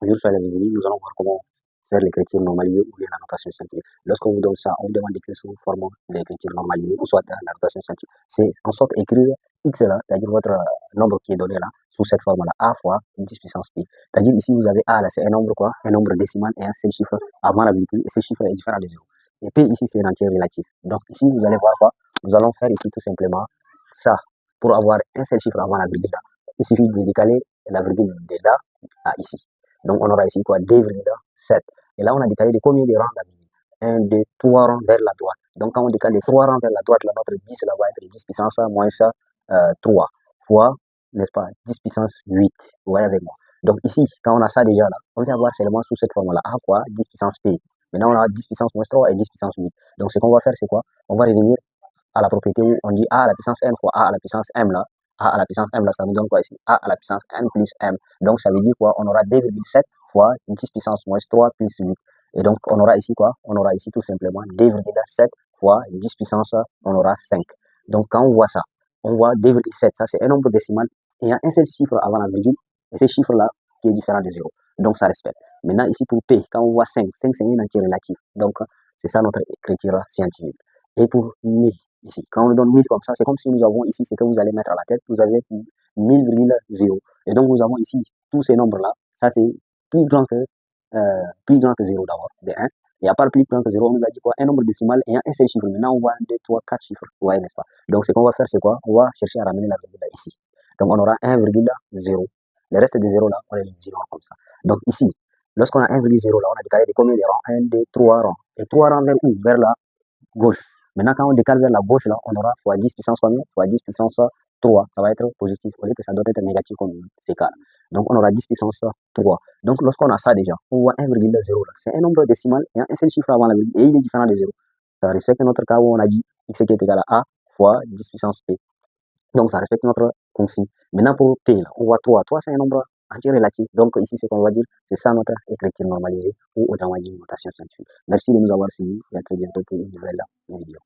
Toujours sur la vidéo, nous allons voir comment faire l'écriture normalisée ou bien la notation scientifique. Lorsqu'on vous donne ça, on vous demande d'écrire sous forme d'écriture normalisée ou soit la notation scientifique. C'est en sorte d'écrire x là, c'est-à-dire votre nombre qui est donné là, sous cette forme-là, a fois 10 puissance pi. C'est-à-dire ici, vous avez a là, c'est un nombre quoi? Un nombre décimal et un seul chiffre avant la virgule et ce chiffre est différent de 0. Et p ici, c'est un entier relatif. Donc ici, vous allez voir quoi? Nous allons faire ici tout simplement ça. Pour avoir un seul chiffre avant la virgule là, il suffit de décaler la virgule de là à ici. Donc, on aura ici quoi? 2,7. Et là, on a décalé de combien de rangs la virgule? 1, 2, 3 rangs vers la droite. Donc, quand on décale de 3 rangs vers la droite, là, notre 10 là, va être 10 puissance moins ça, 3 fois, n'est-ce pas, 10 puissance 8. Vous voyez avec moi. Donc, ici, quand on a ça déjà là, on vient voir seulement sous cette forme-là, a fois 10 puissance p. Maintenant, on a 10 puissance moins 3 et 10 puissance 8. Donc, ce qu'on va faire, c'est quoi? On va revenir à la propriété où on dit a à la puissance n fois a à la puissance m là. A à la puissance m là, ça nous donne quoi ici? A à la puissance n plus m. Donc ça veut dire quoi? On aura 2,7 fois 10 puissance moins 3 plus 8. Et donc on aura ici quoi? On aura ici tout simplement 2,7 fois 10 puissance, on aura 5. Donc quand on voit ça, on voit 2,7, ça c'est un nombre décimal. Il y a un seul chiffre avant la virgule, et ce chiffre là qui est différent de 0. Donc ça respecte. Maintenant ici pour P, quand on voit 5, 5 c'est un entier relatif. Donc c'est ça notre écriture scientifique. Et pour 1000, ici, quand on nous donne 1000 comme ça, c'est comme si nous avons ici ce que vous allez mettre à la tête, vous avez 1000,0. Et donc nous avons ici tous ces nombres-là, ça c'est plus grand que 0 d'abord, de 1. Et à part plus grand que 0, on nous a dit quoi? Un nombre décimal et un seul chiffre. Maintenant on voit 1, 2, 3, 4 chiffres, vous voyez, n'est-ce pas? Donc ce qu'on va faire, c'est quoi? On va chercher à ramener la virgule ici. Donc on aura 1,0. Le reste des 0 là, on les dit comme ça. Donc ici, lorsqu'on a 1,0 là, on a décalé de combien de rangs? 1, 2, 3 rangs. Et 3 rangs vers où? Vers la gauche. Maintenant, quand on décale vers la gauche, là, on aura fois 10 puissance combien? Fois 10 puissance 3. Ça va être positif au lieu que ça doit être négatif comme c'est cas. Donc, on aura 10 puissance 3. Donc, lorsqu'on a ça déjà, on voit 1,0 là. C'est un nombre décimal et un seul chiffre avant la virgule et il est différent de 0. Ça respecte notre cas où on a dit x qui est égal à a fois 10 puissance p. Donc, ça respecte notre consigne. Maintenant, pour p, là, on voit 3. 3, c'est un nombre entier relatif. Donc, ici, ce qu'on va dire, c'est ça notre écriture normalisée ou autrement dit notation scientifique. Merci de nous avoir suivis et à très bientôt pour une nouvelle vidéo.